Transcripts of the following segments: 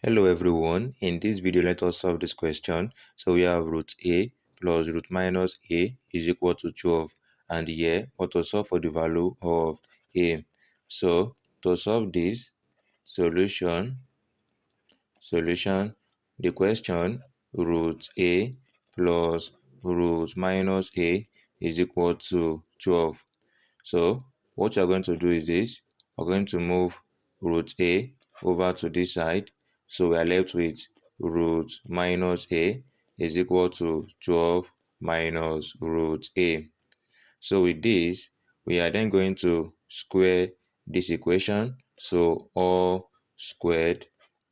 Hello everyone, in this video let us solve this question. So we have root a plus root minus a is equal to 12, and here we to solve for the value of a. So to solve this solution, the question root a plus root minus a is equal to 12. So what you're going to do is this: we're going to move root a over to this side. So we are left with root minus a is equal to 12 minus root a. So with this, we are then going to square this equation. So all squared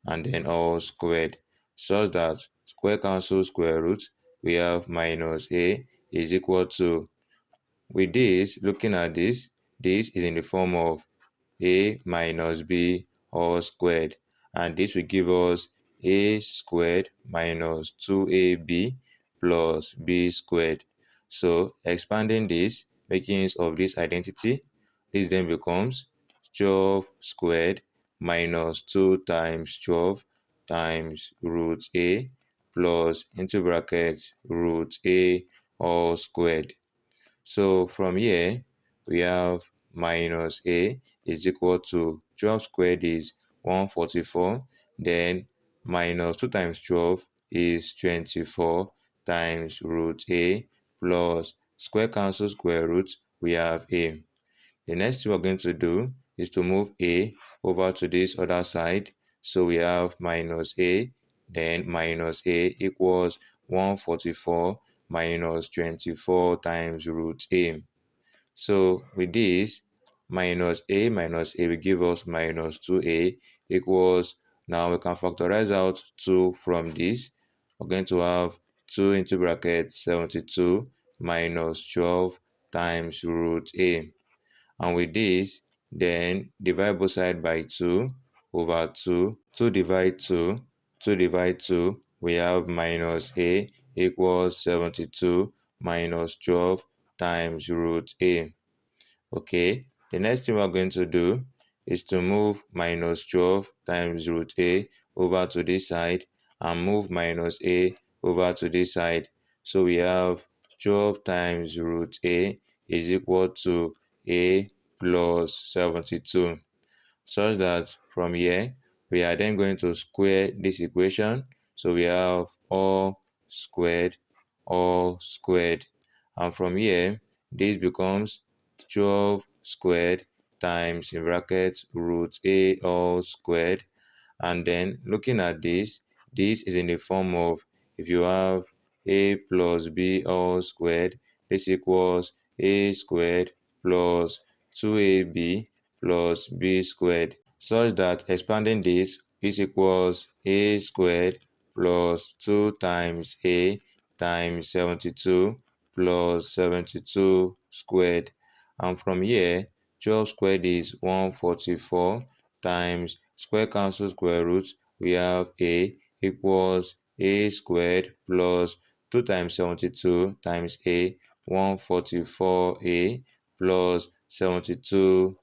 and then all squared, such that square cancel square root. We have minus a is equal to, with this, looking at this is in the form of a minus b all squared, and this will give us a squared minus 2ab plus b squared. So expanding this, making use of this identity, this then becomes 12 squared minus 2 times 12 times root a plus into brackets root a all squared. So from here, we have minus a is equal to 12 squared is 144. Then minus 2 times 12 is 24 times root a plus square cancel square root. We have a. The next thing we're going to do is to move a over to this other side. So we have minus a, then minus a equals 144 minus 24 times root a. So with this, minus a will give us minus 2a equals, now we can factorize out 2 from this. We're going to have 2 into bracket 72 minus 12 times root a. And with this, then divide both sides by 2 over 2. 2 divide 2. 2 divide 2. We have minus a equals 72 minus 12 times root a. Okay, the next thing we're going to do is to move minus 12 times root a over to this side and move minus a over to this side. So we have 12 times root a is equal to a plus 72, such that from here we are then going to square this equation. So we have all squared, and from here this becomes 12 squared times in brackets root a all squared. And then looking at this is in the form of, if you have a plus b all squared, this equals a squared plus 2ab plus b squared, such that expanding this equals a squared plus 2 times a times 72 plus 72 squared. And from here, 12 squared is 144 times square cancel square root. We have a equals a squared plus 2 times 72 times a, 144a plus 72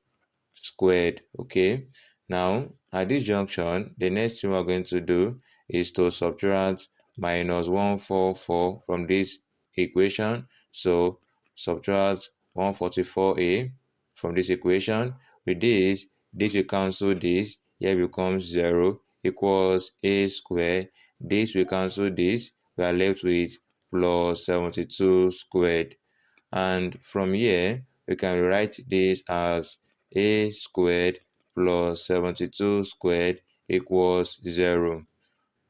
squared. Okay, now at this junction, the next thing we're going to do is to subtract minus 144 from this equation. So subtract 144a from this equation. With this will cancel this. Here becomes 0 equals a squared. This will cancel this. We are left with plus 72 squared. And from here, we can write this as a squared plus 72 squared equals 0.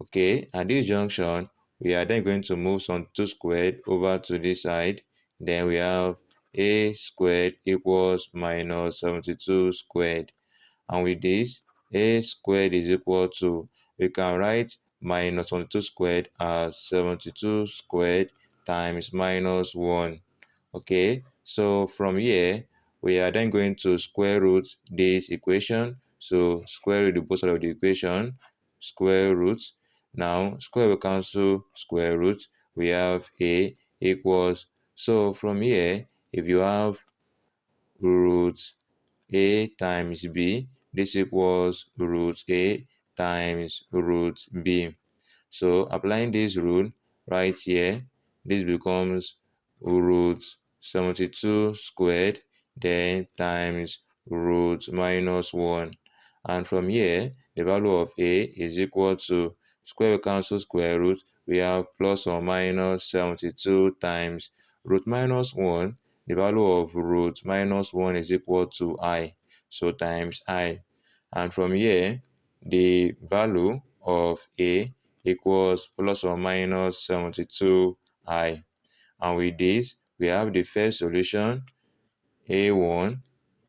Okay, at this junction, we are then going to move some 2 squared over to this side. Then we have a squared equals minus 72 squared. And with this, a squared is equal to, we can write minus 22 squared as 72 squared times minus 1. Okay, so from here, we are then going to square root this equation. So square root the both sides of the equation, square root. Now, square will cancel square root. We have a equals. So from here, if you have root a times b, this equals root a times root b. So applying this rule right here, this becomes root 72 squared, then times root minus 1. And from here, the value of a is equal to square root cancel square root. We have plus or minus 72 times root minus 1. The value of root minus 1 is equal to I. So times I. And from here, the value of a equals plus or minus 72i. And with this, we have the first solution, a1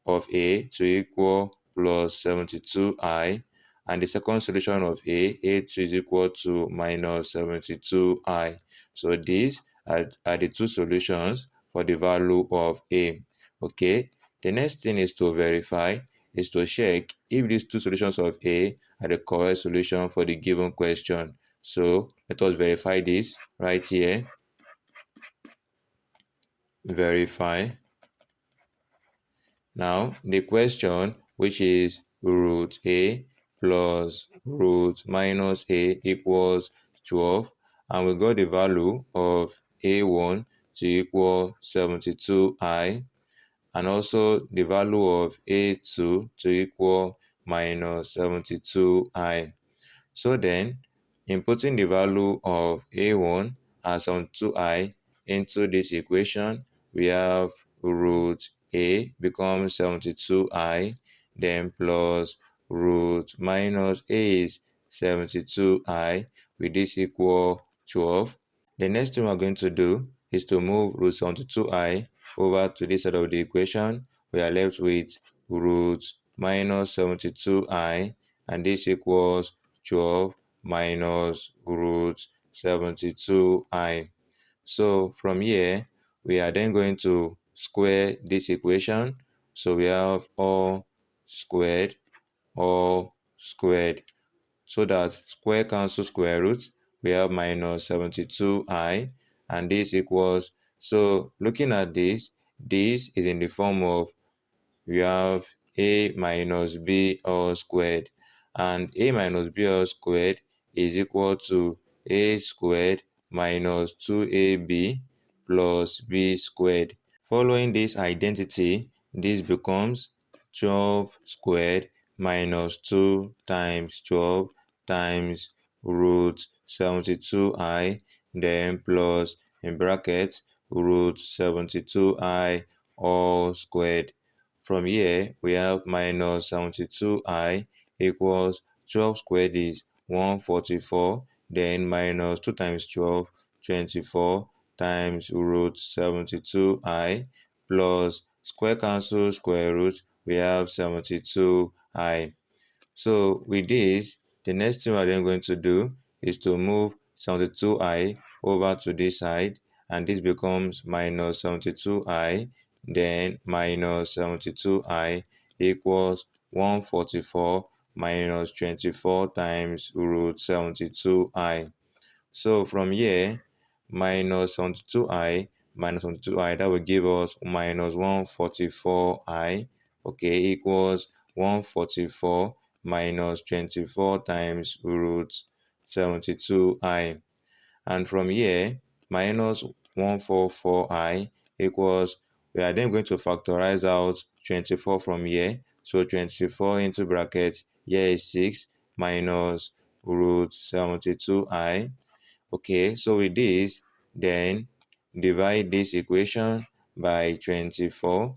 of a to equal plus 72i, and the second solution of a2 is equal to minus 72i. So these are the two solutions for the value of a. Okay, the next thing is to verify, is to check if these two solutions of a are the correct solution for the given question. So let us verify this right here. Verify. Now, the question, which is root a plus root minus a equals 12, and we got the value of a1 to equal 72i, and also the value of a2 to equal minus 72i. So then, inputting the value of a1 as on 2i into this equation, we have root a becomes 72i, then plus root minus a is 72i, with this equal 12. The next thing we're going to do is to move root 72i over to this side of the equation. We are left with root minus 72i, and this equals 12 minus root 72i. So from here, we are then going to square this equation. So we have all squared, so that square cancel square root, we have minus 72i, and this equals, so looking at this is in the form of, we have a minus b all squared, and a minus b all squared is equal to a squared minus 2ab plus b squared. Following this identity, this becomes 12 squared minus 2 times 12 times root 72i, then plus, in brackets, root 72i all squared. From here, we have minus 72i equals 12 squared is 144, then minus 2 times 12, 24, times root 72i, plus square cancel square root, we have 72i. So with this, the next thing we're then going to do is to move 72i over to this side, and this becomes minus 72i, then minus 72i equals 144 minus 24 times root 72i. So from here, minus 72i minus 72i, that will give us minus 144i, okay, equals 144 minus 24 times root 72i. And from here, minus 144i equals, we are then going to factorize out 24 from here. So 24 into bracket, here is 6 minus root 72i. Okay, so with this, then divide this equation by 24.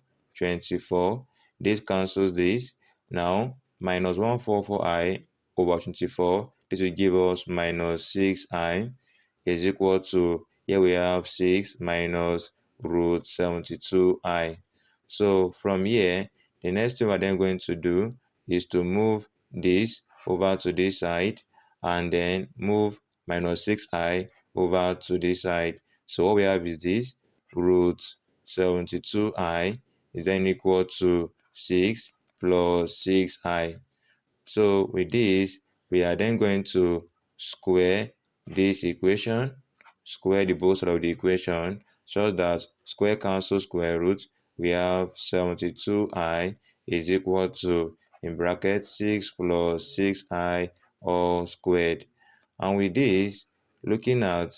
This cancels this. Now, minus 144i over 24, this will give us minus 6i is equal to, here we have 6 minus root 72i. So from here, the next thing we're then going to do is to move this over to this side, and then move minus 6i over to this side. So what we have is this, root 72i is then equal to 6 plus 6i. So with this, we are then going to square this equation, square the both sides of the equation, so that square cancel square root, we have 72i is equal to, in bracket, 6 plus 6i all squared. And with this, looking at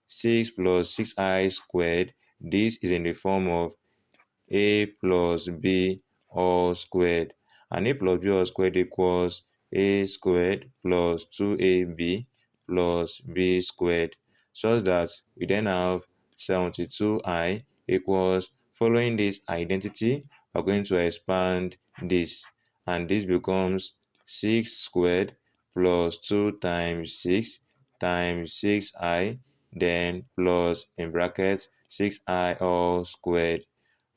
6 plus 6i squared, this is in the form of a plus b all squared. And a plus b all squared equals a squared plus 2ab plus b squared, such that we then have 72i equals, following this identity, we're going to expand this, and this becomes 6 squared plus 2 times 6 times 6i, then plus in brackets 6i all squared.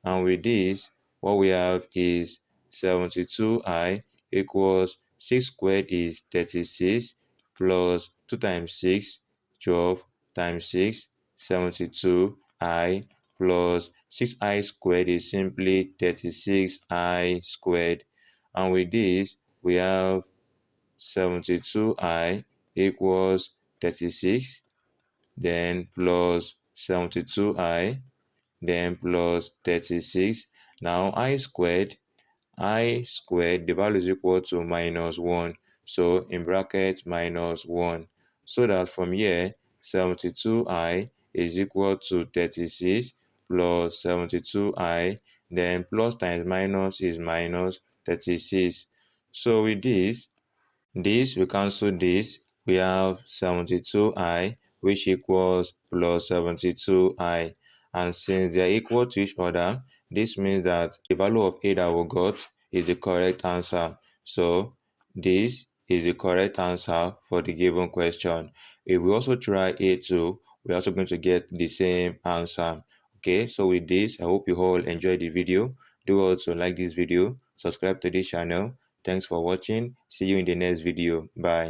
And with this, what we have is 72i equals 6 squared is 36 plus 2 times 6, 12 times 6, 72i plus 6i squared is simply 36i squared. And with this, we have 72i equals 36, then plus 72i, then plus 36. Now I squared, the value is equal to minus 1. So in bracket minus 1. So that from here, 72i is equal to 36 plus 72i, then plus times minus is minus 36. So with this, we cancel this. We have 72i, which equals plus 72i. And since they are equal to each other, this means that the value of a that we got is the correct answer. So this is the correct answer for the given question. If we also try A2, we're also going to get the same answer. Okay, so with this, I hope you all enjoyed the video. Do also like this video, subscribe to this channel. Thanks for watching. See you in the next video. Bye.